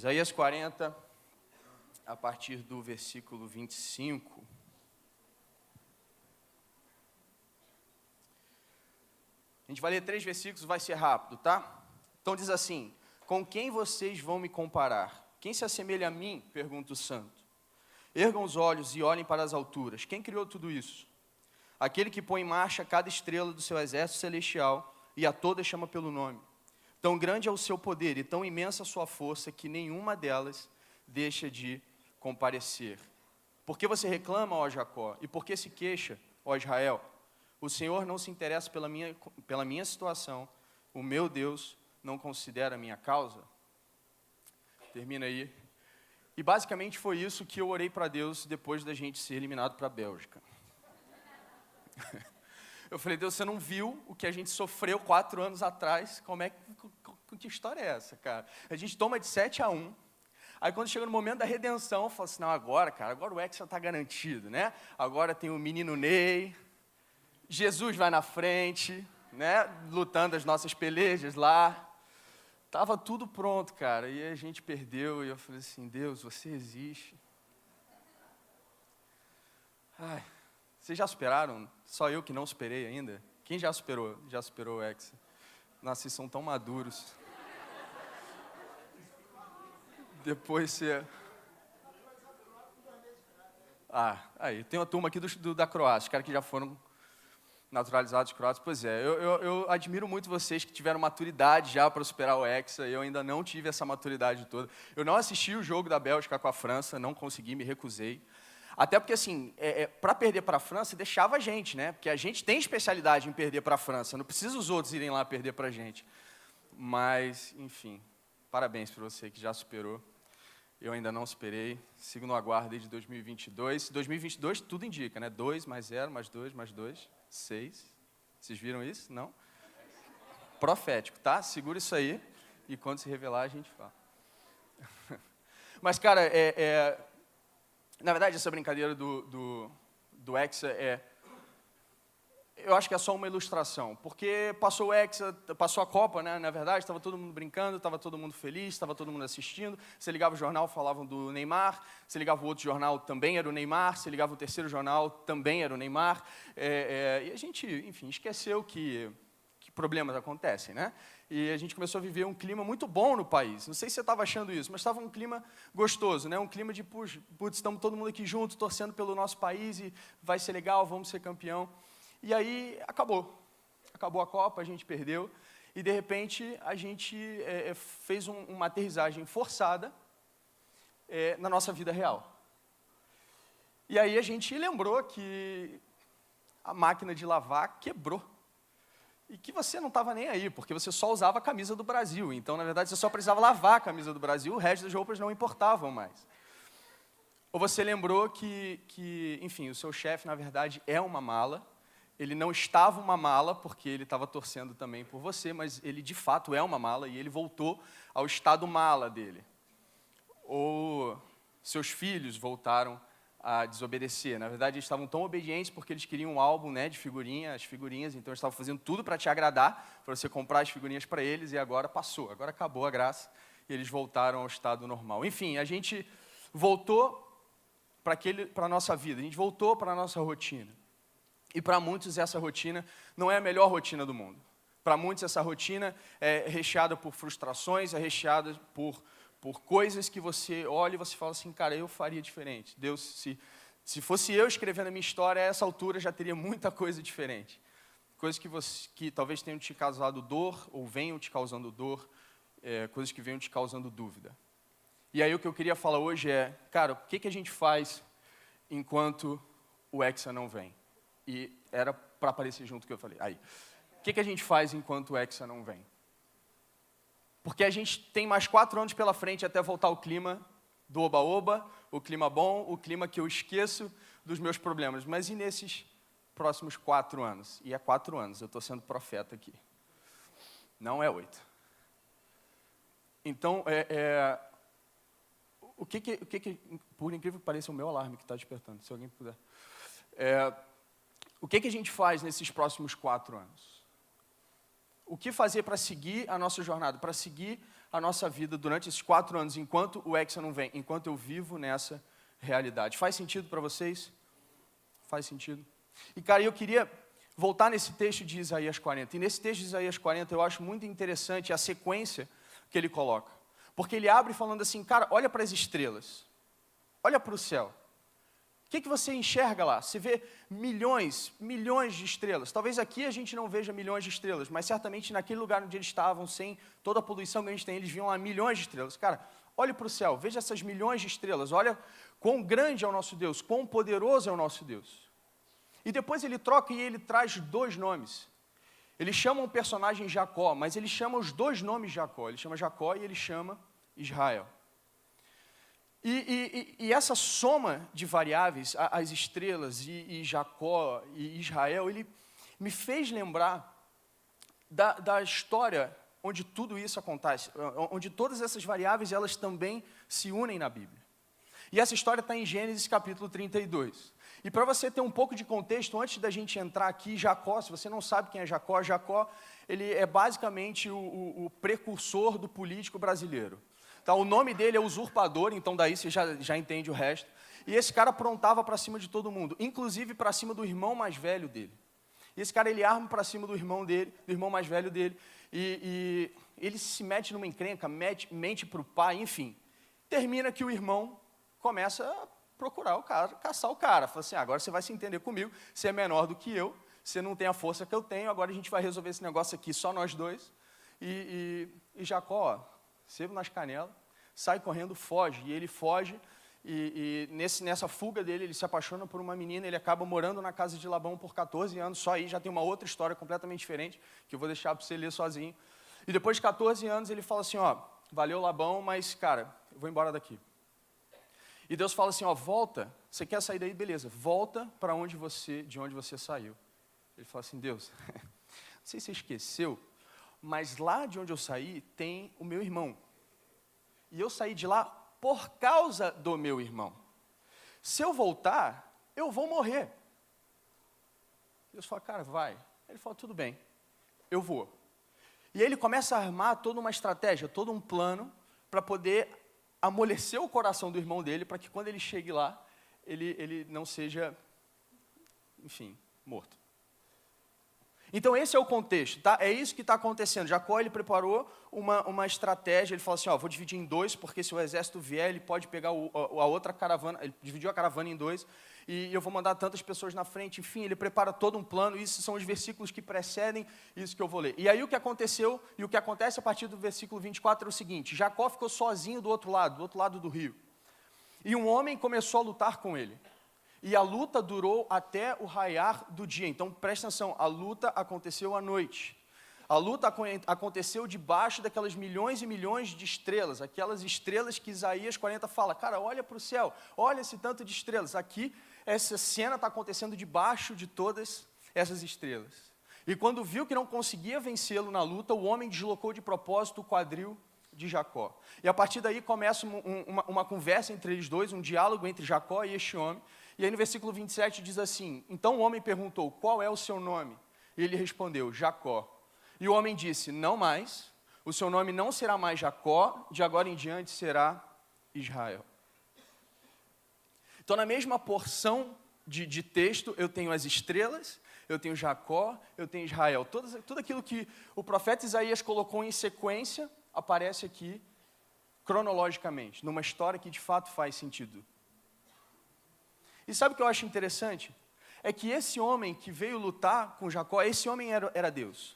Isaías 40, a partir do versículo 25. A gente vai ler 3 versículos, vai ser rápido, tá? Então diz assim: com quem vocês vão me comparar? Quem se assemelha a mim? Pergunta o santo. Ergam os olhos e olhem para as alturas. Quem criou tudo isso? Aquele que põe em marcha cada estrela do seu exército celestial e a todas chama pelo nome. Tão grande é o seu poder e tão imensa a sua força que nenhuma delas deixa de comparecer. Por que você reclama, ó Jacó? E por que se queixa, ó Israel? O Senhor não se interessa pela minha situação. O meu Deus não considera a minha causa. Termina aí. E basicamente foi isso que eu orei para Deus depois da gente ser eliminado para a Bélgica. Eu falei: Deus, você não viu o que a gente sofreu 4 anos atrás? Que história é essa, cara? A gente toma de 7-1. Aí quando chega no momento da redenção, eu falo assim: não, agora o Hexa está garantido, né? Agora tem o menino Ney, Jesus vai na frente, né? Lutando as nossas pelejas lá. Tava tudo pronto, cara, e a gente perdeu, e eu falei assim: Deus, você existe. Ai, vocês já superaram? Só eu que não superei ainda? Quem já superou? Já superou o Hexa? Nossa, vocês são tão maduros. Depois você... aí, tem uma turma aqui da Croácia, os caras que já foram naturalizados croatas. Pois é, eu admiro muito vocês que tiveram maturidade já para superar o Hexa. Eu ainda não tive essa maturidade toda. Eu não assisti o jogo da Bélgica com a França, não consegui, me recusei. Até porque, assim, para perder para a França, deixava a gente, né? Porque a gente tem especialidade em perder para a França, não precisa os outros irem lá perder para a gente. Mas, enfim, parabéns para você que já superou. Eu ainda não superei, sigo no aguardo desde 2022. 2022 tudo indica, né? 2 mais 0, mais 2, mais 2, 6. Vocês viram isso? Não? Profético, tá? Segura isso aí e quando se revelar a gente fala. Mas, cara, na verdade, essa brincadeira do Hexa eu acho que é só uma ilustração, porque passou o Hexa, passou a Copa, né? Na verdade, estava todo mundo brincando, estava todo mundo feliz, estava todo mundo assistindo. Você ligava o jornal, falavam do Neymar. Você ligava o outro jornal, também era o Neymar. Você ligava o terceiro jornal, também era o Neymar. E a gente, enfim, esqueceu que problemas acontecem, né? E a gente começou a viver um clima muito bom no país. Não sei se você estava achando isso, mas estava um clima gostoso, né? Um clima de, putz, estamos todo mundo aqui junto, torcendo pelo nosso país e vai ser legal, vamos ser campeão. E aí acabou a Copa, a gente perdeu, e de repente a gente fez uma aterrissagem forçada na nossa vida real. E aí a gente lembrou que a máquina de lavar quebrou, e que você não estava nem aí, porque você só usava a camisa do Brasil, então na verdade você só precisava lavar a camisa do Brasil, o resto das roupas não importavam mais. Ou você lembrou que enfim, o seu chefe na verdade é uma mala. Ele não estava uma mala, porque ele estava torcendo também por você, mas ele de fato é uma mala e ele voltou ao estado mala dele. Ou seus filhos voltaram a desobedecer. Na verdade, eles estavam tão obedientes porque eles queriam um álbum, né, de figurinha, as figurinhas, então eles estavam fazendo tudo para te agradar, para você comprar as figurinhas para eles, e agora passou, agora acabou a graça, e eles voltaram ao estado normal. Enfim, a gente voltou para a nossa vida, a gente voltou para a nossa rotina. E para muitos essa rotina não é a melhor rotina do mundo. Para muitos essa rotina é recheada por frustrações, é recheada por coisas que você olha e você fala assim: cara, eu faria diferente. Deus, se fosse eu escrevendo a minha história, a essa altura já teria muita coisa diferente. Coisas que talvez tenham te causado dor ou venham te causando dor, coisas que venham te causando dúvida. E aí o que eu queria falar hoje é, cara, o que a gente faz enquanto o Hexa não vem? E era para aparecer junto o que eu falei. Aí, o que a gente faz enquanto o Hexa não vem? Porque a gente tem mais 4 anos pela frente até voltar o clima do oba-oba, o clima bom, o clima que eu esqueço dos meus problemas. Mas e nesses próximos 4 anos? E é 4 anos, eu estou sendo profeta aqui. Não é 8. Então, o que por incrível que pareça, é o meu alarme que está despertando, se alguém puder. O que a gente faz nesses próximos 4 anos? O que fazer para seguir a nossa jornada, para seguir a nossa vida durante esses 4 anos, enquanto o Hexa não vem, enquanto eu vivo nessa realidade. Faz sentido para vocês? Faz sentido? E, cara, eu queria voltar nesse texto de Isaías 40. E nesse texto de Isaías 40, eu acho muito interessante a sequência que ele coloca. Porque ele abre falando assim, cara, olha para as estrelas, olha para o céu. O que você enxerga lá? Você vê milhões de estrelas. Talvez aqui a gente não veja milhões de estrelas, mas certamente naquele lugar onde eles estavam, sem toda a poluição que a gente tem, eles viam lá milhões de estrelas. Cara, olhe para o céu, veja essas milhões de estrelas, olha quão grande é o nosso Deus, quão poderoso é o nosso Deus. E depois ele troca e ele traz 2 nomes. Ele chama um personagem Jacó, mas ele chama os 2 nomes de Jacó. Ele chama Jacó e ele chama Israel. E essa soma de variáveis, as estrelas e Jacó e Israel, ele me fez lembrar da história onde tudo isso acontece, onde todas essas variáveis, elas também se unem na Bíblia. E essa história está em Gênesis capítulo 32. E para você ter um pouco de contexto, antes da gente entrar aqui, Jacó, se você não sabe quem é Jacó, Jacó, ele é basicamente o precursor do político brasileiro. Tá, o nome dele é usurpador, então daí você já entende o resto. E esse cara aprontava para cima de todo mundo, inclusive para cima do irmão mais velho dele. E esse cara, ele arma para cima do irmão mais velho dele, e ele se mete numa encrenca, mente para o pai, enfim. Termina que o irmão começa a procurar o cara, caçar o cara. Fala assim, agora você vai se entender comigo, você é menor do que eu, você não tem a força que eu tenho, agora a gente vai resolver esse negócio aqui, só nós 2. E Jacó, ó, sebo nas canelas, sai correndo, foge. E ele foge, e nessa fuga dele, ele se apaixona por uma menina, ele acaba morando na casa de Labão por 14 anos, só aí já tem uma outra história completamente diferente, que eu vou deixar para você ler sozinho. E depois de 14 anos, ele fala assim, ó, valeu Labão, mas, cara, eu vou embora daqui. E Deus fala assim, ó, volta, você quer sair daí? Beleza, volta para de onde você saiu. Ele fala assim, Deus, não sei se você esqueceu, mas lá de onde eu saí tem o meu irmão. E eu saí de lá por causa do meu irmão. Se eu voltar, eu vou morrer. Deus fala, cara, vai. Ele fala, tudo bem, eu vou. E aí ele começa a armar toda uma estratégia, todo um plano, para poder amolecer o coração do irmão dele, para que quando ele chegue lá, ele não seja, enfim, morto. Então esse é o contexto, tá? É isso que está acontecendo. Jacó, ele preparou uma estratégia, ele falou assim, ó, vou dividir em 2, porque se o exército vier, ele pode pegar a outra caravana, ele dividiu a caravana em 2, e eu vou mandar tantas pessoas na frente, enfim, ele prepara todo um plano, e esses são os versículos que precedem isso que eu vou ler. E aí o que aconteceu, e o que acontece a partir do versículo 24 é o seguinte, Jacó ficou sozinho do outro lado do rio, e um homem começou a lutar com ele. E a luta durou até o raiar do dia. Então, presta atenção, a luta aconteceu à noite. A luta aconteceu debaixo daquelas milhões e milhões de estrelas, aquelas estrelas que Isaías 40 fala, cara, olha para o céu, olha esse tanto de estrelas. Aqui, essa cena está acontecendo debaixo de todas essas estrelas. E quando viu que não conseguia vencê-lo na luta, o homem deslocou de propósito o quadril de Jacó. E a partir daí começa uma conversa entre eles dois, um diálogo entre Jacó e este homem. E aí no versículo 27 diz assim, então o homem perguntou, qual é o seu nome? E ele respondeu, Jacó. E o homem disse, não mais, o seu nome não será mais Jacó, de agora em diante será Israel. Então na mesma porção de texto, eu tenho as estrelas, eu tenho Jacó, eu tenho Israel. Tudo aquilo que o profeta Isaías colocou em sequência, aparece aqui cronologicamente, numa história que de fato faz sentido. E sabe o que eu acho interessante? É que esse homem que veio lutar com Jacó, esse homem era Deus.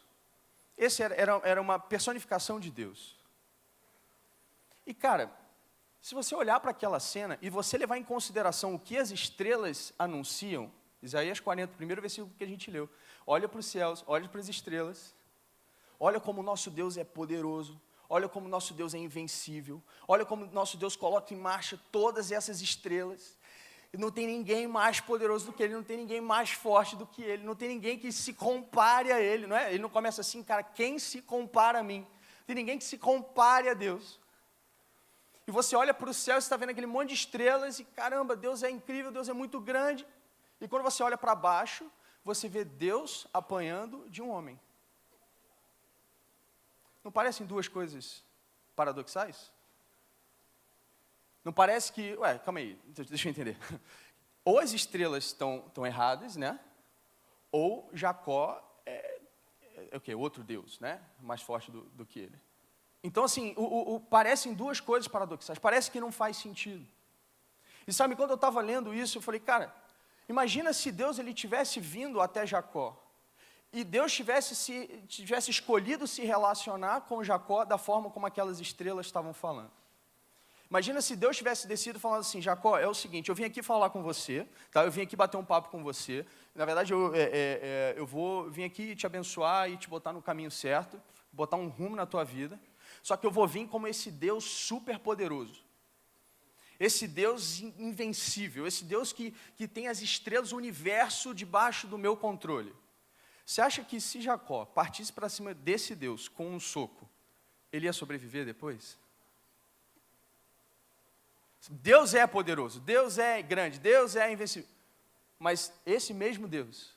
Esse era uma personificação de Deus. E cara, se você olhar para aquela cena e você levar em consideração o que as estrelas anunciam, Isaías 40, primeiro versículo que a gente leu, olha para os céus, olha para as estrelas, olha como o nosso Deus é poderoso, olha como o nosso Deus é invencível, olha como o nosso Deus coloca em marcha todas essas estrelas. Não tem ninguém mais poderoso do que ele, não tem ninguém mais forte do que ele, não tem ninguém que se compare a ele, não é? Ele não começa assim, cara, quem se compara a mim? Não tem ninguém que se compare a Deus. E você olha para o céu e está vendo aquele monte de estrelas e caramba, Deus é incrível, Deus é muito grande. E quando você olha para baixo, você vê Deus apanhando de um homem. Não parecem duas coisas paradoxais? Não parece que... calma aí, deixa eu entender. Ou as estrelas estão erradas, né? Ou Jacó é o quê? Outro Deus, né? Mais forte do que ele. Então, assim, parecem duas coisas paradoxais. Parece que não faz sentido. E sabe, quando eu estava lendo isso, eu falei, cara, imagina se Deus ele tivesse vindo até Jacó. E Deus tivesse escolhido se relacionar com Jacó da forma como aquelas estrelas estavam falando. Imagina se Deus tivesse decidido falando assim, Jacó, é o seguinte, eu vim aqui falar com você, tá? Eu vim aqui bater um papo com você. Na verdade, eu vim aqui te abençoar e te botar no caminho certo, botar um rumo na tua vida. Só que eu vou vir como esse Deus super poderoso. Esse Deus invencível, esse Deus que tem as estrelas, o universo debaixo do meu controle. Você acha que se Jacó partisse para cima desse Deus com um soco, ele ia sobreviver depois? Deus é poderoso, Deus é grande, Deus é invencível. Mas esse mesmo Deus,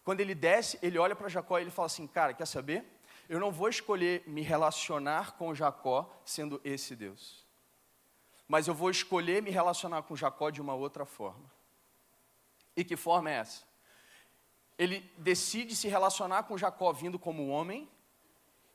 quando ele desce, ele olha para Jacó e ele fala assim, cara, quer saber? Eu não vou escolher me relacionar com Jacó sendo esse Deus. Mas eu vou escolher me relacionar com Jacó de uma outra forma. E que forma é essa? Ele decide se relacionar com Jacó vindo como homem,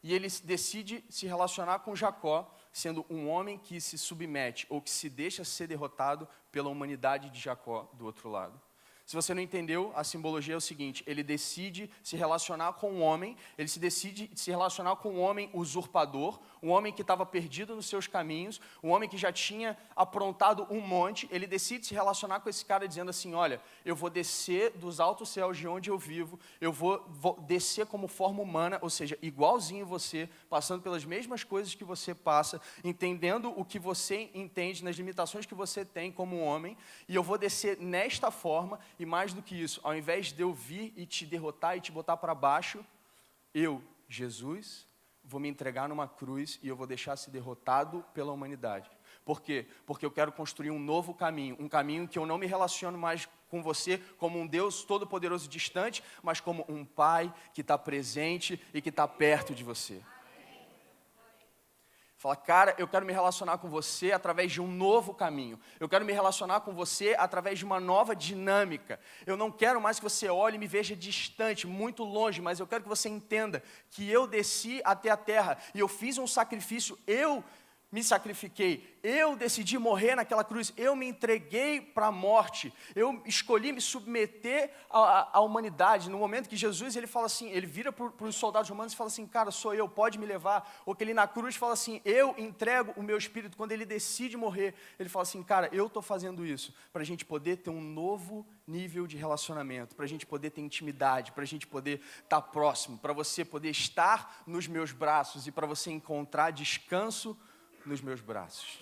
e ele decide se relacionar com Jacó sendo um homem que se submete ou que se deixa ser derrotado pela humanidade de Jacó do outro lado. Se você não entendeu, a simbologia é o seguinte, ele decide se relacionar com um homem, ele se decide se relacionar com um homem usurpador, um homem que estava perdido nos seus caminhos, um homem que já tinha aprontado um monte, ele decide se relacionar com esse cara dizendo assim, olha, eu vou descer dos altos céus de onde eu vivo, eu vou descer como forma humana, ou seja, igualzinho você, passando pelas mesmas coisas que você passa, entendendo o que você entende, nas limitações que você tem como homem, e eu vou descer nesta forma. E mais do que isso, ao invés de eu vir e te derrotar e te botar para baixo, eu, Jesus, vou me entregar numa cruz e eu vou deixar ser derrotado pela humanidade. Por quê? Porque eu quero construir um novo caminho, um caminho que eu não me relaciono mais com você como um Deus todo-poderoso e distante, mas como um Pai que está presente e que está perto de você. Fala, cara, eu quero me relacionar com você através de um novo caminho. Eu quero me relacionar com você através de uma nova dinâmica. Eu não quero mais que você olhe e me veja distante, muito longe, mas eu quero que você entenda que eu desci até a terra e eu fiz um sacrifício, eu me sacrifiquei, eu decidi morrer naquela cruz, eu me entreguei para a morte, eu escolhi me submeter à humanidade. No momento que Jesus, ele fala assim, ele vira para os soldados romanos e fala assim, cara, sou eu, pode me levar. Ou que ele na cruz fala assim, eu entrego o meu espírito. Quando ele decide morrer, ele fala assim, cara, eu estou fazendo isso para a gente poder ter um novo nível de relacionamento, para a gente poder ter intimidade, para a gente poder estar próximo, para você poder estar nos meus braços e para você encontrar descanso nos meus braços.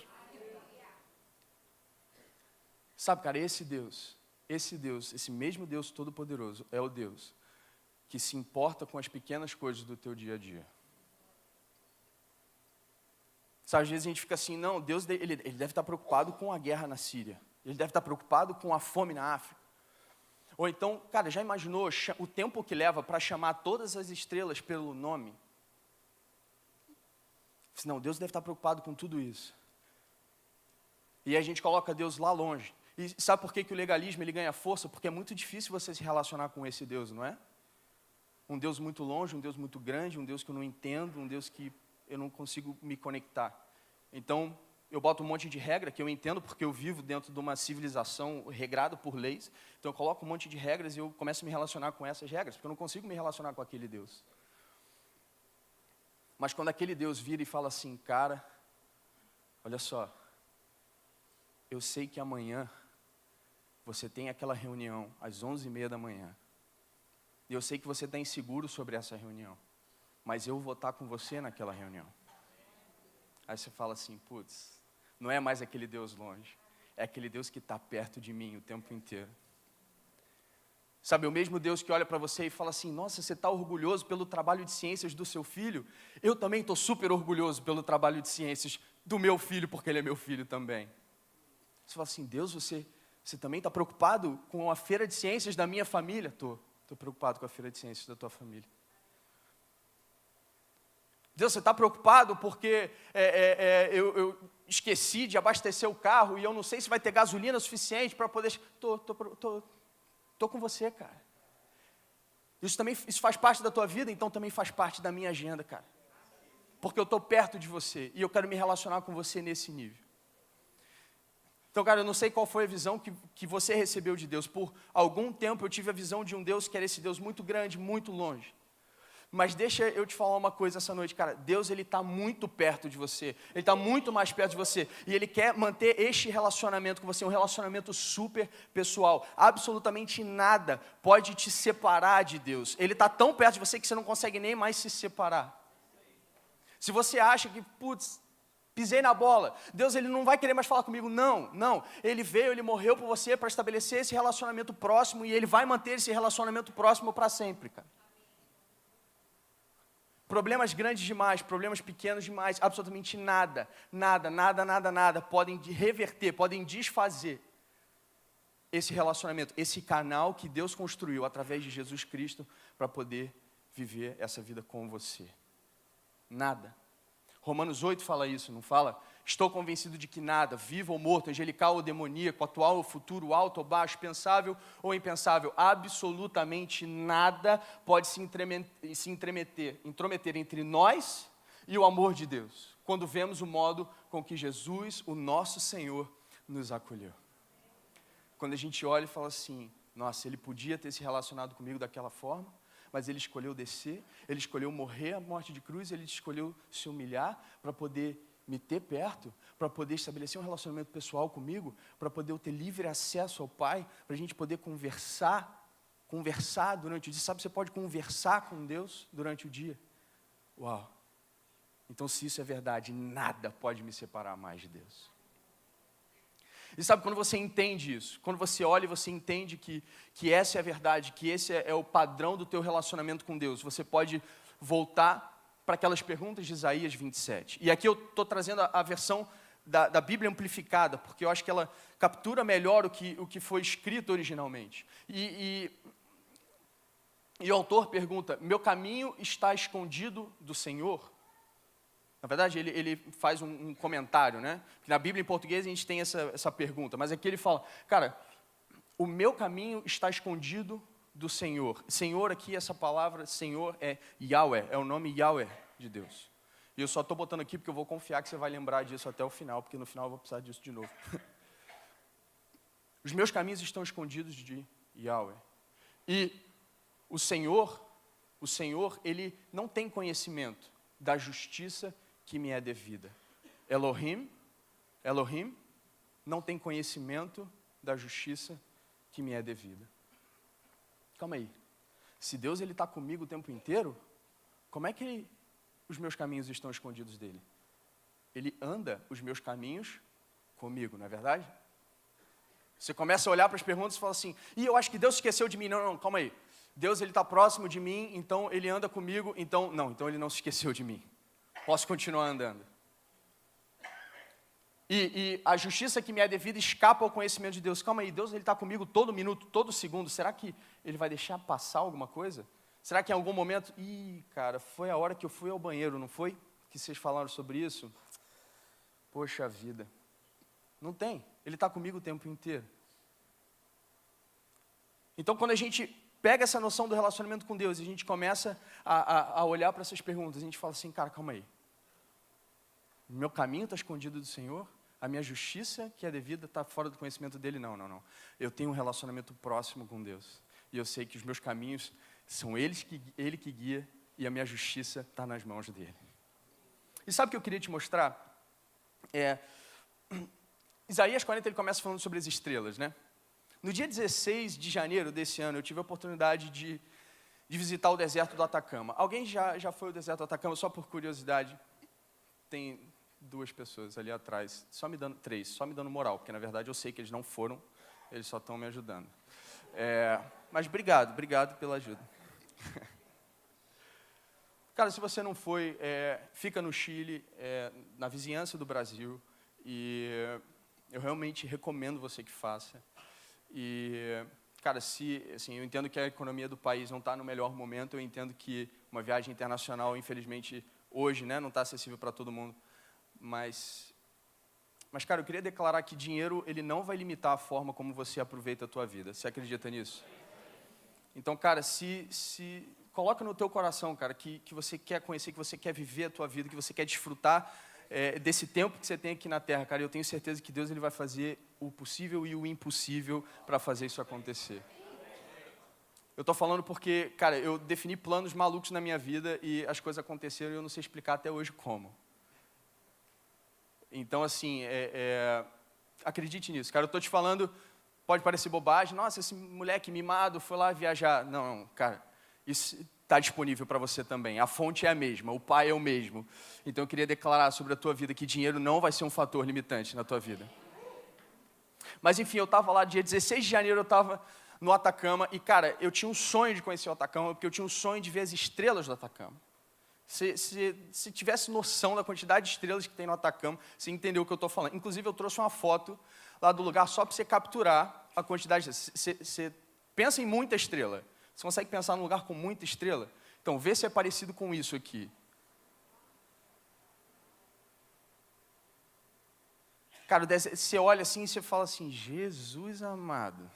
Sabe, cara, esse Deus, esse mesmo Deus Todo-Poderoso é o Deus que se importa com as pequenas coisas do teu dia a dia. Sabe, às vezes a gente fica assim, não, Deus ele deve estar preocupado com a guerra na Síria, ele deve estar preocupado com a fome na África. Ou então, cara, já imaginou o tempo que leva para chamar todas as estrelas pelo nome? Não, Deus deve estar preocupado com tudo isso. E a gente coloca Deus lá longe. E sabe por que o legalismo ele ganha força? Porque é muito difícil você se relacionar com esse Deus, não é? Um Deus muito longe, um Deus muito grande, um Deus que eu não entendo, um Deus que eu não consigo me conectar. Então, eu boto um monte de regra que eu entendo porque eu vivo dentro de uma civilização regrada por leis. Então, eu coloco um monte de regras e eu começo a me relacionar com essas regras, porque eu não consigo me relacionar com aquele Deus. Mas quando aquele Deus vira e fala assim, cara, olha só, eu sei que amanhã você tem aquela reunião às 11h30 da manhã. E eu sei que você está inseguro sobre essa reunião, mas eu vou estar com você naquela reunião. Aí você fala assim, putz, não é mais aquele Deus longe, é aquele Deus que está perto de mim o tempo inteiro. Sabe, o mesmo Deus que olha para você e fala assim, nossa, você está orgulhoso pelo trabalho de ciências do seu filho? Eu também estou super orgulhoso pelo trabalho de ciências do meu filho, porque ele é meu filho também. Você fala assim, Deus, você também está preocupado com a feira de ciências da minha família? Estou preocupado com a feira de ciências da tua família. Deus, você está preocupado porque eu esqueci de abastecer o carro e eu não sei se vai ter gasolina suficiente para poder... Tô com você, cara. Isso faz parte da tua vida, então também faz parte da minha agenda, cara. Porque eu estou perto de você e eu quero me relacionar com você nesse nível. Então, cara, eu não sei qual foi a visão que você recebeu de Deus. Por algum tempo eu tive a visão de um Deus que era esse Deus muito grande, muito longe. Mas deixa eu te falar uma coisa essa noite, cara. Deus, Ele está muito perto de você. Ele está muito mais perto de você. E Ele quer manter este relacionamento com você, um relacionamento super pessoal. Absolutamente nada pode te separar de Deus. Ele está tão perto de você que você não consegue nem mais se separar. Se você acha que, putz, pisei na bola, Deus, Ele não vai querer mais falar comigo. Não. Ele veio, Ele morreu por você para estabelecer esse relacionamento próximo e Ele vai manter esse relacionamento próximo para sempre, cara. Problemas grandes demais, problemas pequenos demais, absolutamente nada podem reverter, podem desfazer esse relacionamento, esse canal que Deus construiu através de Jesus Cristo para poder viver essa vida com você. Nada. Romanos 8 fala isso, não fala? Estou convencido de que nada, vivo ou morto, angelical ou demoníaco, atual ou futuro, alto ou baixo, pensável ou impensável, absolutamente nada pode se intrometer entre nós e o amor de Deus, quando vemos o modo com que Jesus, o nosso Senhor, nos acolheu. Quando a gente olha e fala assim, nossa, Ele podia ter se relacionado comigo daquela forma, mas Ele escolheu descer, Ele escolheu morrer a morte de cruz, Ele escolheu se humilhar para poder me ter perto, para poder estabelecer um relacionamento pessoal comigo, para poder eu ter livre acesso ao Pai, para a gente poder conversar durante o dia. Sabe, você pode conversar com Deus durante o dia. Uau! Então, se isso é verdade, nada pode me separar mais de Deus. E sabe, quando você entende isso, quando você olha e você entende que essa é a verdade, que esse é o padrão do teu relacionamento com Deus, você pode voltar para aquelas perguntas de Isaías 27. E aqui eu estou trazendo a versão da Bíblia amplificada, porque eu acho que ela captura melhor o que foi escrito originalmente. E o autor pergunta, meu caminho está escondido do Senhor? Na verdade, ele faz um comentário, né? Que na Bíblia em português a gente tem essa pergunta, mas aqui ele fala, cara, o meu caminho está escondido do Senhor. Senhor aqui, essa palavra, Senhor é Yahweh, é o nome Yahweh de Deus. E eu só estou botando aqui porque eu vou confiar que você vai lembrar disso até o final, porque no final eu vou precisar disso de novo. Os meus caminhos estão escondidos de Yahweh. E o Senhor, Ele não tem conhecimento da justiça que me é devida. Elohim não tem conhecimento da justiça que me é devida. Calma aí. Se Deus está comigo o tempo inteiro, como é que os meus caminhos estão escondidos dele? Ele anda os meus caminhos comigo, não é verdade? Você começa a olhar para as perguntas e fala assim, eu acho que Deus esqueceu de mim. Não, calma aí. Deus está próximo de mim, então Ele anda comigo, então Ele não se esqueceu de mim. Posso continuar andando. E a justiça que me é devida escapa ao conhecimento de Deus. Calma aí, Deus está comigo todo minuto, todo segundo. Será que Ele vai deixar passar alguma coisa? Será que em algum momento... cara, foi a hora que eu fui ao banheiro, não foi? Que vocês falaram sobre isso? Poxa vida. Não tem. Ele está comigo o tempo inteiro. Então, quando a gente pega essa noção do relacionamento com Deus e a gente começa a olhar para essas perguntas, a gente fala assim, cara, calma aí. O meu caminho está escondido do Senhor? A minha justiça, que é devida, está fora do conhecimento dele? Não. Eu tenho um relacionamento próximo com Deus. E eu sei que os meus caminhos são Ele que guia e a minha justiça está nas mãos dele. E sabe o que eu queria te mostrar? Isaías 40, ele começa falando sobre as estrelas, né? No dia 16 de janeiro desse ano, eu tive a oportunidade de visitar o deserto do Atacama. Alguém já foi ao deserto do Atacama, só por curiosidade? Tem 2 pessoas ali atrás, só me dando moral, porque na verdade eu sei que eles não foram, eles só estão me ajudando. Mas obrigado pela ajuda. Cara, se você não foi, fica no Chile, na vizinhança do Brasil, e eu realmente recomendo você que faça. E, cara, eu entendo que a economia do país não está no melhor momento, eu entendo que uma viagem internacional, infelizmente, hoje, né? Não está acessível para todo mundo. Mas, cara, eu queria declarar que dinheiro, ele não vai limitar a forma como você aproveita a tua vida. Você acredita nisso? Então, cara, se coloca no teu coração, cara, que você quer conhecer, que você quer viver a tua vida, que você quer desfrutar desse tempo que você tem aqui na Terra, cara. Eu tenho certeza que Deus ele vai fazer o possível e o impossível para fazer isso acontecer. Eu estou falando porque, cara, eu defini planos malucos na minha vida e as coisas aconteceram e eu não sei explicar até hoje como. Então, assim, acredite nisso. Cara, eu estou te falando, pode parecer bobagem, nossa, esse moleque mimado foi lá viajar. Não, cara, isso está disponível para você também. A fonte é a mesma, o pai é o mesmo. Então, eu queria declarar sobre a tua vida que dinheiro não vai ser um fator limitante na tua vida. Mas, enfim, eu estava lá, dia 16 de janeiro, eu estava no Atacama, e, cara, eu tinha um sonho de conhecer o Atacama, porque eu tinha um sonho de ver as estrelas do Atacama. Se tivesse noção da quantidade de estrelas que tem no Atacama, você entendeu o que eu estou falando. Inclusive, eu trouxe uma foto lá do lugar só para você capturar a quantidade. Você pensa em muita estrela. Você consegue pensar num lugar com muita estrela? Então, vê se é parecido com isso aqui. Cara, você olha assim e você fala assim, Jesus amado.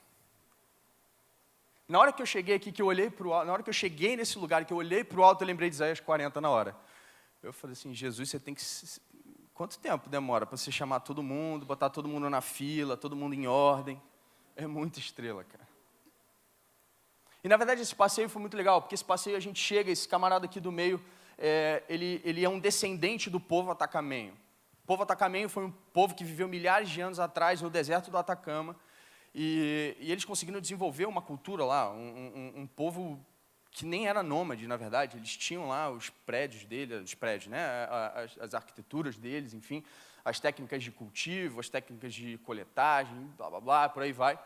Na hora que eu cheguei aqui, que eu olhei para o alto, na hora que eu cheguei nesse lugar, que eu olhei para o alto, eu lembrei de Isaías 40 na hora. Eu falei assim, Jesus, você tem que... Quanto tempo demora para você chamar todo mundo, botar todo mundo na fila, todo mundo em ordem? É muita estrela, cara. E, na verdade, esse passeio foi muito legal, porque esse passeio a gente chega, esse camarada aqui do meio, ele é um descendente do povo atacamenho. O povo atacamenho foi um povo que viveu milhares de anos atrás no deserto do Atacama, e eles conseguiram desenvolver uma cultura lá, um povo que nem era nômade, na verdade. Eles tinham lá os prédios deles, né? As arquiteturas deles, enfim, as técnicas de cultivo, as técnicas de coletagem, blá, blá, blá, por aí vai.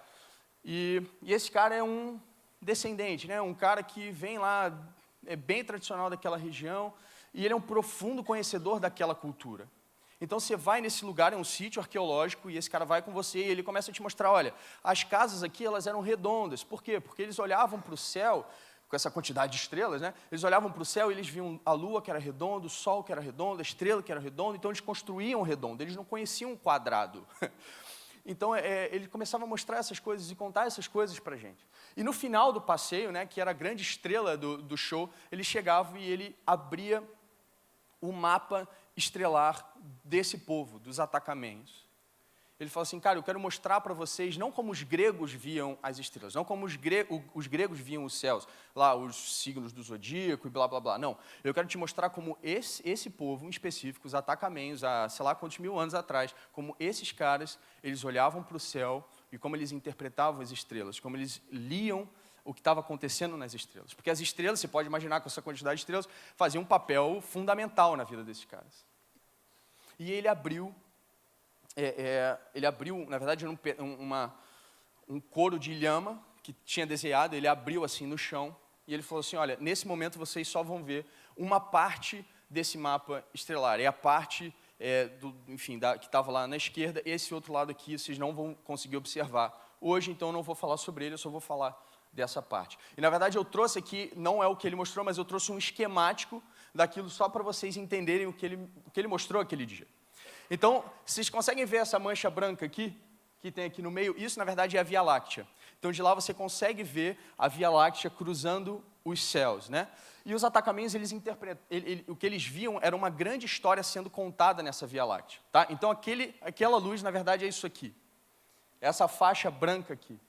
E esse cara é um descendente, né? Um cara que vem lá, é bem tradicional daquela região, e ele é um profundo conhecedor daquela cultura. Então, você vai nesse lugar, é um sítio arqueológico, e esse cara vai com você, e ele começa a te mostrar, olha, as casas aqui, elas eram redondas. Por quê? Porque eles olhavam para o céu, com essa quantidade de estrelas, né? Eles olhavam para o céu e eles viam a lua que era redonda, o sol que era redondo, a estrela que era redonda, então eles construíam redondo, eles não conheciam um quadrado. Então, ele começava a mostrar essas coisas e contar essas coisas para a gente. E no final do passeio, né, que era a grande estrela do show, ele chegava e ele abria o mapa estrelar desse povo, dos atacamenhos. Ele falou assim, cara, eu quero mostrar para vocês não como os gregos viam as estrelas, não como os gregos viam os céus, lá os signos do zodíaco e blá, blá, blá. Não, eu quero te mostrar como esse povo em específico, os atacamenhos, há sei lá quantos mil anos atrás, como esses caras, eles olhavam para o céu e como eles interpretavam as estrelas, como eles liam o que estava acontecendo nas estrelas. Porque as estrelas, você pode imaginar com essa quantidade de estrelas, faziam um papel fundamental na vida desses caras. E ele abriu, na verdade, um couro de lhama que tinha desenhado, ele abriu assim no chão, e ele falou assim, olha, nesse momento vocês só vão ver uma parte desse mapa estelar, é a parte que estava lá na esquerda, esse outro lado aqui vocês não vão conseguir observar. Hoje, então, eu não vou falar sobre ele, eu só vou falar dessa parte. E, na verdade, eu trouxe aqui, não é o que ele mostrou, mas eu trouxe um esquemático daquilo só para vocês entenderem o que ele mostrou aquele dia. Então, vocês conseguem ver essa mancha branca aqui, que tem aqui no meio? Isso, na verdade, é a Via Láctea. Então, de lá você consegue ver a Via Láctea cruzando os céus, né? E os atacamentos, o que eles viam era uma grande história sendo contada nessa Via Láctea, tá? Então, aquela luz, na verdade, é isso aqui. Essa faixa branca aqui.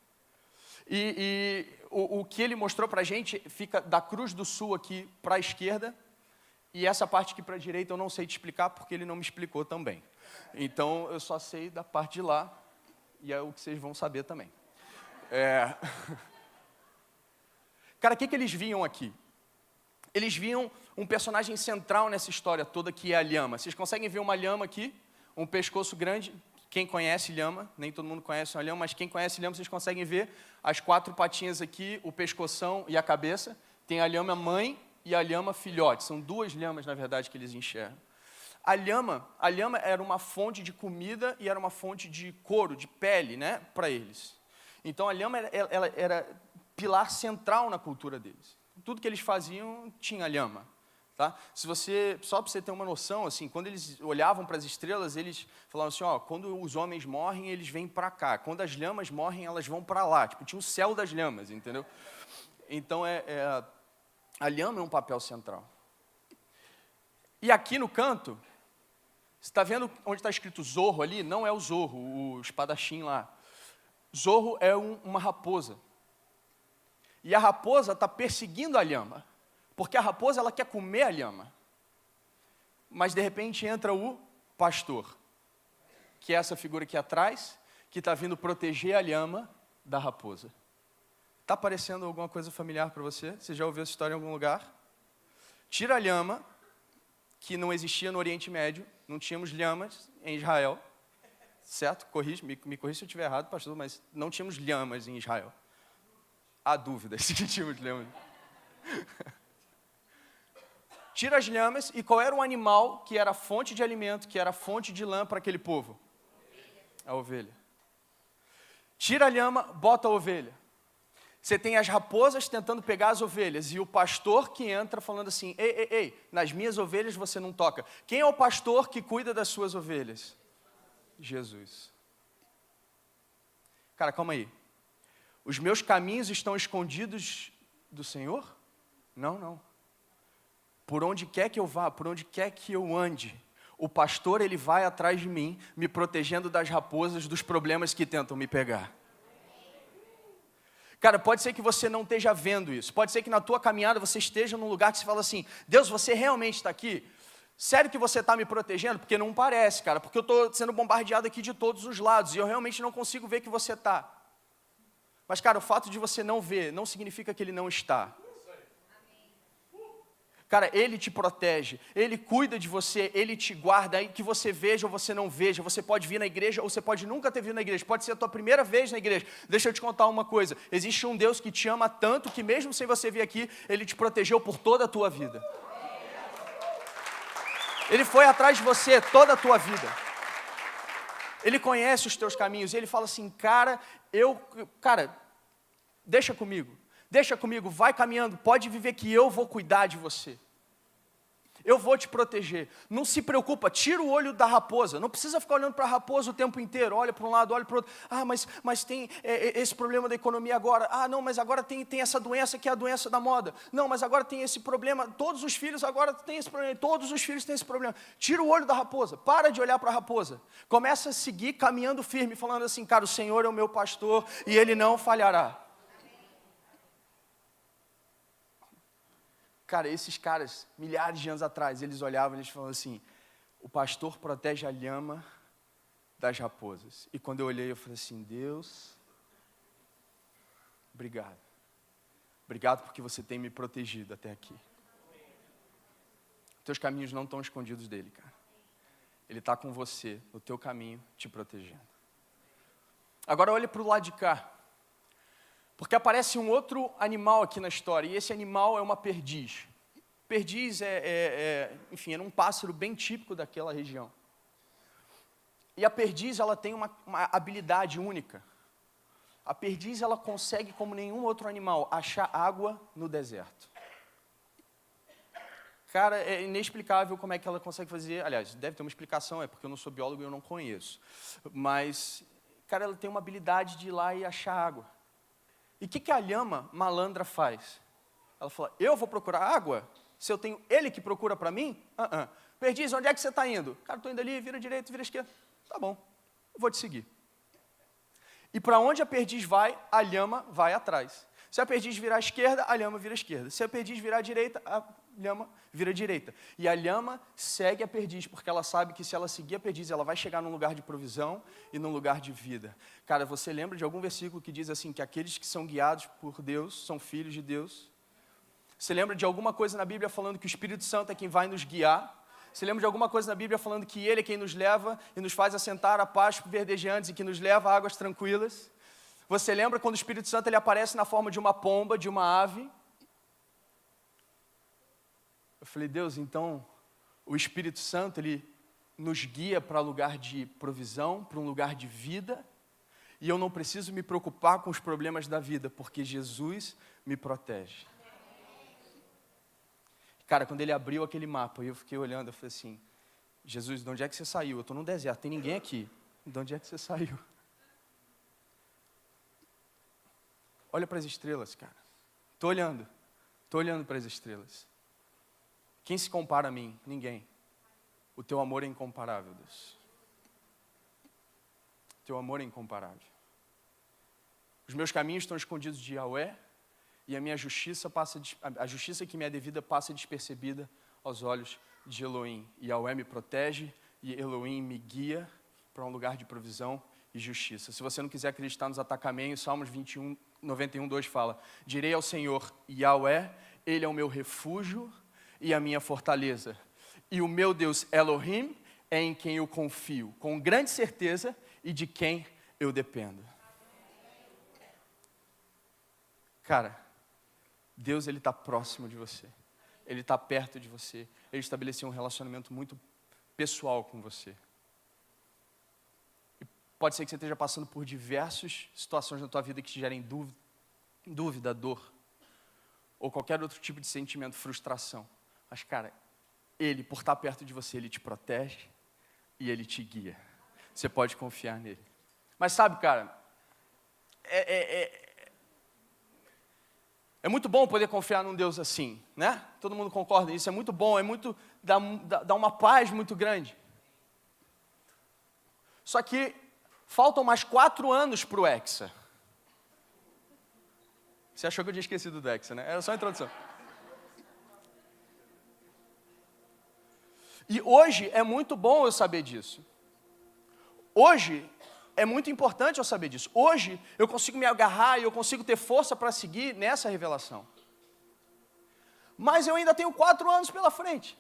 E o que ele mostrou para a gente fica da Cruz do Sul aqui para a esquerda, e essa parte aqui para a direita eu não sei te explicar, porque ele não me explicou também. Então, eu só sei da parte de lá, e é o que vocês vão saber também. Cara, o que eles viam aqui? Eles viam um personagem central nessa história toda, que é a lhama. Vocês conseguem ver uma lhama aqui? Um pescoço grande. Quem conhece lhama, nem todo mundo conhece uma lhama, mas quem conhece lhama, vocês conseguem ver as 4 patinhas aqui, o pescoção e a cabeça. Tem a lhama mãe e a lhama filhote. São 2 lhamas, na verdade, que eles enxergam. A lhama era uma fonte de comida e era uma fonte de couro, de pele, né, para eles. Então, a lhama ela era pilar central na cultura deles. Tudo que eles faziam tinha lhama. Tá? Só para você ter uma noção, assim, quando eles olhavam para as estrelas, eles falavam assim, quando os homens morrem, eles vêm para cá. Quando as lhamas morrem, elas vão para lá. Tipo, tinha o céu das lhamas, entendeu? Então, a lhama é um papel central. E aqui no canto, você está vendo onde está escrito Zorro ali? Não é o Zorro, o espadachim lá. Zorro é uma raposa. E a raposa está perseguindo a lhama. Porque a raposa, ela quer comer a lhama. Mas, de repente, entra o pastor, que é essa figura aqui atrás, que está vindo proteger a lhama da raposa. Está parecendo alguma coisa familiar para você? Você já ouviu essa história em algum lugar? Tira a lhama, que não existia no Oriente Médio, não tínhamos lhamas em Israel, certo? Me corrija se eu estiver errado, pastor, mas não tínhamos lhamas em Israel. Há dúvidas se tínhamos lhamas. Tira as lhamas, e qual era o animal que era fonte de alimento, que era fonte de lã para aquele povo? A ovelha. Tira a lhama, bota a ovelha. Você tem as raposas tentando pegar as ovelhas, e o pastor que entra falando assim, ei, nas minhas ovelhas você não toca. Quem é o pastor que cuida das suas ovelhas? Jesus. Cara, calma aí. Os meus caminhos estão escondidos do Senhor? Não. Por onde quer que eu vá, por onde quer que eu ande, o pastor, ele vai atrás de mim, me protegendo das raposas, dos problemas que tentam me pegar. Cara, pode ser que você não esteja vendo isso. Pode ser que na tua caminhada você esteja num lugar que você fala assim, Deus, você realmente está aqui? Sério que você está me protegendo? Porque não parece, cara. Porque eu estou sendo bombardeado aqui de todos os lados. E eu realmente não consigo ver que você está. Mas, cara, o fato de você não ver não significa que ele não está. Cara, Ele te protege, Ele cuida de você, Ele te guarda, aí que você veja ou você não veja, você pode vir na igreja ou você pode nunca ter vindo na igreja, pode ser a tua primeira vez na igreja. Deixa eu te contar uma coisa, existe um Deus que te ama tanto que mesmo sem você vir aqui, Ele te protegeu por toda a tua vida. Ele foi atrás de você toda a tua vida. Ele conhece os teus caminhos, e Ele fala assim, cara, deixa comigo, vai caminhando, pode viver que eu vou cuidar de você. Eu vou te proteger. Não se preocupa, tira o olho da raposa. Não precisa ficar olhando para a raposa o tempo inteiro. Olha para um lado, olha para o outro. Mas tem esse problema da economia agora. Não, mas agora tem essa doença que é a doença da moda. Não, mas agora tem esse problema. Todos os filhos agora têm esse problema. Todos os filhos têm esse problema. Tira o olho da raposa. Para de olhar para a raposa. Começa a seguir caminhando firme, falando assim, cara, o Senhor é o meu pastor e Ele não falhará. Cara, esses caras, milhares de anos atrás, eles olhavam e eles falavam assim, o pastor protege a lhama das raposas. E quando eu olhei, eu falei assim, Deus, obrigado. Obrigado porque você tem me protegido até aqui. Teus caminhos não estão escondidos dele, cara. Ele está com você, no teu caminho, te protegendo. Agora olha para o lado de cá. Porque aparece um outro animal aqui na história, e esse animal é uma perdiz. Perdiz enfim, era um pássaro bem típico daquela região. E a perdiz, ela tem uma habilidade única. A perdiz, ela consegue, como nenhum outro animal, achar água no deserto. Cara, é inexplicável como é que ela consegue fazer. Aliás, deve ter uma explicação, é porque eu não sou biólogo e eu não conheço. Mas, cara, ela tem uma habilidade de ir lá e achar água. E o que a lhama malandra faz? Ela fala, eu vou procurar água? Se eu tenho ele que procura para mim? Perdiz, onde é que você está indo? Cara, estou indo ali, vira direita, vira esquerda. Tá bom, eu vou te seguir. E para onde a perdiz vai, a lhama vai atrás. Se a perdiz virar à esquerda, a lhama vira à esquerda. Se a perdiz virar à direita, a lhama vira à direita. E a lhama segue a perdiz, porque ela sabe que se ela seguir a perdiz, ela vai chegar num lugar de provisão e num lugar de vida. Cara, você lembra de algum versículo que diz assim, que aqueles que são guiados por Deus são filhos de Deus? Você lembra de alguma coisa na Bíblia falando que o Espírito Santo é quem vai nos guiar? Você lembra de alguma coisa na Bíblia falando que Ele é quem nos leva e nos faz assentar a pastos verdejantes e que nos leva a águas tranquilas? Você lembra quando o Espírito Santo ele aparece na forma de uma pomba, de uma ave? Eu falei, Deus, então o Espírito Santo ele nos guia para lugar de provisão, para um lugar de vida, e eu não preciso me preocupar com os problemas da vida, porque Jesus me protege. Cara, quando ele abriu aquele mapa, eu fiquei olhando, eu falei assim, Jesus, de onde é que você saiu? Eu estou num deserto, tem ninguém aqui. De onde é que você saiu? Olha para as estrelas, cara. Estou olhando para as estrelas. Quem se compara a mim? Ninguém. O teu amor é incomparável, Deus. O teu amor é incomparável. Os meus caminhos estão escondidos de Yahweh, e a minha justiça a justiça que me é devida passa despercebida aos olhos de Elohim. E Yahweh me protege, e Elohim me guia para um lugar de provisão e justiça. Se você não quiser acreditar nos atacamentos, Salmos 21, 91, 2 fala, direi ao Senhor, Yahweh, Ele é o meu refúgio e a minha fortaleza. E o meu Deus Elohim é em quem eu confio, com grande certeza, e de quem eu dependo. Cara, Deus, Ele está próximo de você. Ele está perto de você. Ele estabeleceu um relacionamento muito pessoal com você. E pode ser que você esteja passando por diversas situações na tua vida que te gerem dúvida, dor, ou qualquer outro tipo de sentimento, frustração. Mas, cara, Ele, por estar perto de você, Ele te protege e Ele te guia. Você pode confiar nele. Mas sabe, cara, é muito bom poder confiar num Deus assim, né? Todo mundo concorda nisso, é muito bom, dá uma paz muito grande. Só que faltam mais 4 anos para o Hexa. Você achou que eu tinha esquecido do Hexa, né? Era só a introdução. E hoje é muito bom eu saber disso. Hoje é muito importante eu saber disso. Hoje eu consigo me agarrar e eu consigo ter força para seguir nessa revelação. Mas eu ainda tenho 4 anos pela frente.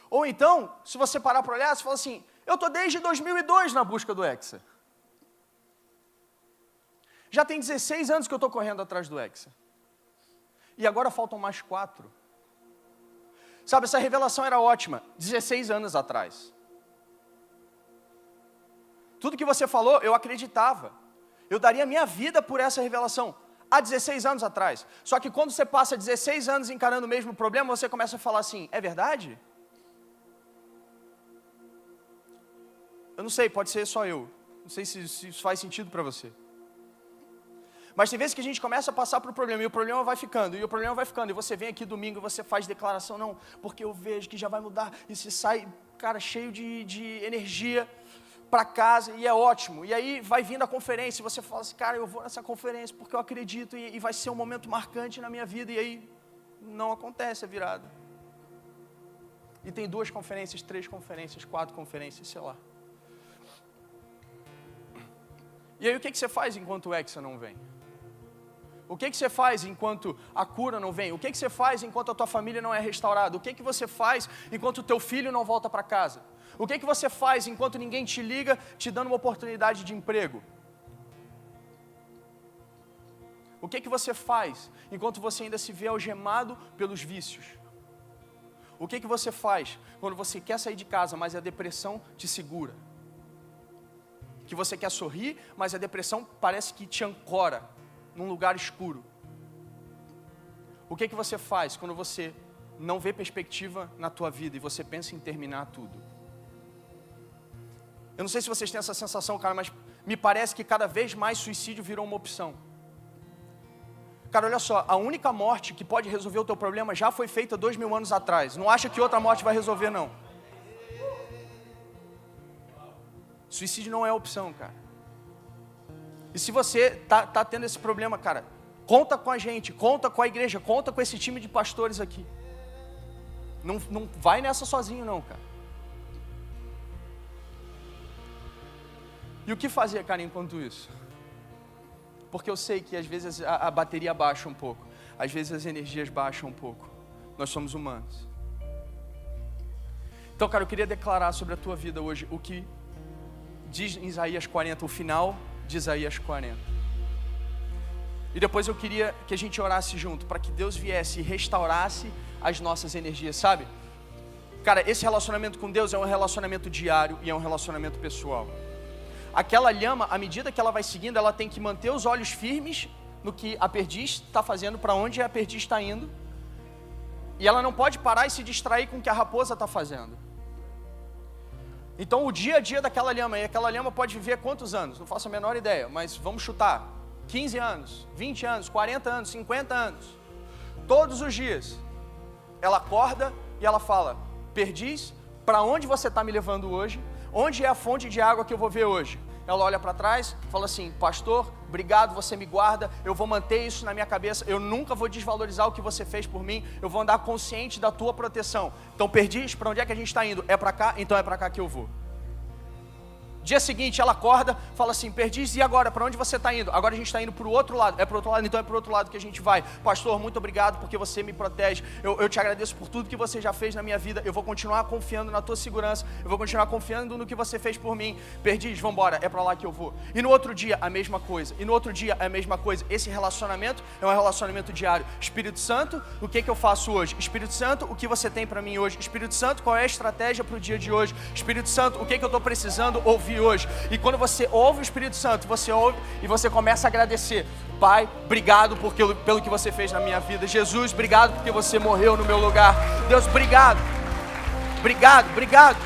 Ou então, se você parar para olhar, você fala assim, eu estou desde 2002 na busca do Hexa. Já tem 16 anos que eu estou correndo atrás do Hexa. E agora faltam mais 4. Sabe, essa revelação era ótima, 16 anos atrás. Tudo que você falou, eu acreditava. Eu daria minha vida por essa revelação, há 16 anos atrás. Só que quando você passa 16 anos encarando o mesmo problema, você começa a falar assim, é verdade? Eu não sei, pode ser só eu. Não sei se isso faz sentido para você. Mas tem vezes que a gente começa a passar por um problema, e o problema vai ficando, e o problema vai ficando, e você vem aqui domingo e você faz declaração, não, porque eu vejo que já vai mudar, e você sai, cara, cheio de energia para casa, e é ótimo. E aí vai vindo a conferência, e você fala assim, cara, eu vou nessa conferência porque eu acredito, e vai ser um momento marcante na minha vida, e aí não acontece a virada. E tem 2 conferências, 3 conferências, 4 conferências, sei lá. E aí o que você faz enquanto o Hexa não vem? O que você faz enquanto a cura não vem? O que você faz enquanto a tua família não é restaurada? O que você faz enquanto o teu filho não volta para casa? O que você faz enquanto ninguém te liga, te dando uma oportunidade de emprego? O que você faz enquanto você ainda se vê algemado pelos vícios? O que você faz quando você quer sair de casa, mas a depressão te segura? Que você quer sorrir, mas a depressão parece que te ancora num lugar escuro. O que você faz quando você não vê perspectiva na tua vida e você pensa em terminar tudo? Eu não sei se vocês têm essa sensação, cara, mas me parece que cada vez mais suicídio virou uma opção. Cara, olha só, a única morte que pode resolver o teu problema já foi feita 2000 anos atrás. Não acha que outra morte vai resolver, não. Suicídio não é opção, cara. E se você tá tendo esse problema, cara, conta com a gente, conta com a igreja, conta com esse time de pastores aqui. Não vai nessa sozinho não, cara. E o que fazer, cara, enquanto isso? Porque eu sei que às vezes a bateria baixa um pouco, às vezes as energias baixam um pouco. Nós somos humanos. Então, cara, eu queria declarar sobre a tua vida hoje o que diz em Isaías 40, o final de Isaías 40. E depois eu queria que a gente orasse junto, para que Deus viesse e restaurasse as nossas energias, sabe? Cara, esse relacionamento com Deus é um relacionamento diário e é um relacionamento pessoal. Aquela lhama, à medida que ela vai seguindo, ela tem que manter os olhos firmes no que a perdiz está fazendo, para onde a perdiz está indo. E ela não pode parar e se distrair com o que a raposa está fazendo. Então o dia a dia daquela lhama, e aquela lhama pode viver quantos anos? Não faço a menor ideia, mas vamos chutar. 15 anos, 20 anos, 40 anos, 50 anos. Todos os dias, ela acorda e ela fala: perdiz, para onde você está me levando hoje? Onde é a fonte de água que eu vou ver hoje? Ela olha para trás, fala assim: pastor, obrigado, você me guarda, eu vou manter isso na minha cabeça, eu nunca vou desvalorizar o que você fez por mim, eu vou andar consciente da tua proteção. Então, perdiz, para onde é que a gente está indo? É para cá? Então é para cá que eu vou. Dia seguinte, ela acorda, fala assim: perdiz, e agora? Para onde você está indo? Agora a gente está indo para o outro lado. É para o outro lado? Então é para o outro lado que a gente vai. Pastor, muito obrigado porque você me protege. Eu te agradeço por tudo que você já fez na minha vida. Eu vou continuar confiando na tua segurança. Eu vou continuar confiando no que você fez por mim. Perdiz, vamos embora, é para lá que eu vou. E no outro dia, a mesma coisa. E no outro dia, a mesma coisa. Esse relacionamento é um relacionamento diário. Espírito Santo, o que eu faço hoje? Espírito Santo, o que você tem para mim hoje? Espírito Santo, qual é a estratégia para o dia de hoje? Espírito Santo, o que eu estou precisando ouvir hoje? E quando você ouve o Espírito Santo, você ouve e você começa a agradecer: Pai, obrigado pelo que você fez na minha vida. Jesus, obrigado porque você morreu no meu lugar. Deus, obrigado. Obrigado.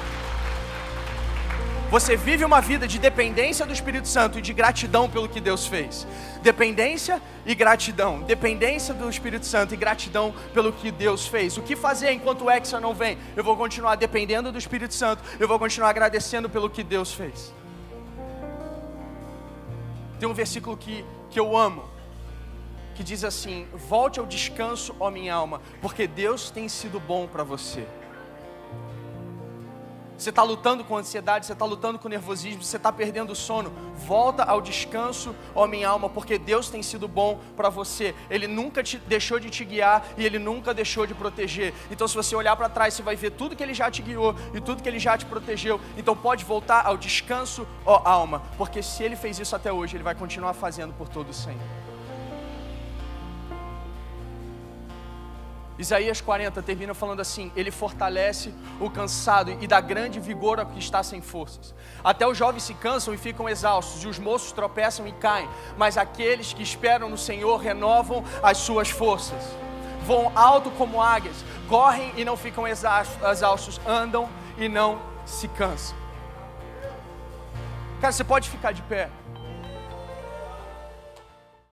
Você vive uma vida de dependência do Espírito Santo e de gratidão pelo que Deus fez. Dependência e gratidão. Dependência do Espírito Santo e gratidão pelo que Deus fez. O que fazer enquanto o Hexa não vem? Eu vou continuar dependendo do Espírito Santo. Eu vou continuar agradecendo pelo que Deus fez. Tem um versículo que eu amo, que diz assim: volte ao descanso, ó minha alma, porque Deus tem sido bom para você. Você está lutando com ansiedade, você está lutando com nervosismo, você está perdendo o sono. Volta ao descanso, ó minha alma, porque Deus tem sido bom para você. Ele nunca deixou de te guiar e Ele nunca deixou de proteger. Então, se você olhar para trás, você vai ver tudo que Ele já te guiou e tudo que Ele já te protegeu. Então pode voltar ao descanso, ó alma, porque se Ele fez isso até hoje, Ele vai continuar fazendo por todo sempre. Isaías 40 termina falando assim: Ele fortalece o cansado e dá grande vigor ao que está sem forças. Até os jovens se cansam e ficam exaustos, e os moços tropeçam e caem, mas aqueles que esperam no Senhor renovam as suas forças. Voam alto como águias, correm e não ficam exaustos, andam e não se cansam. Cara, você pode ficar de pé.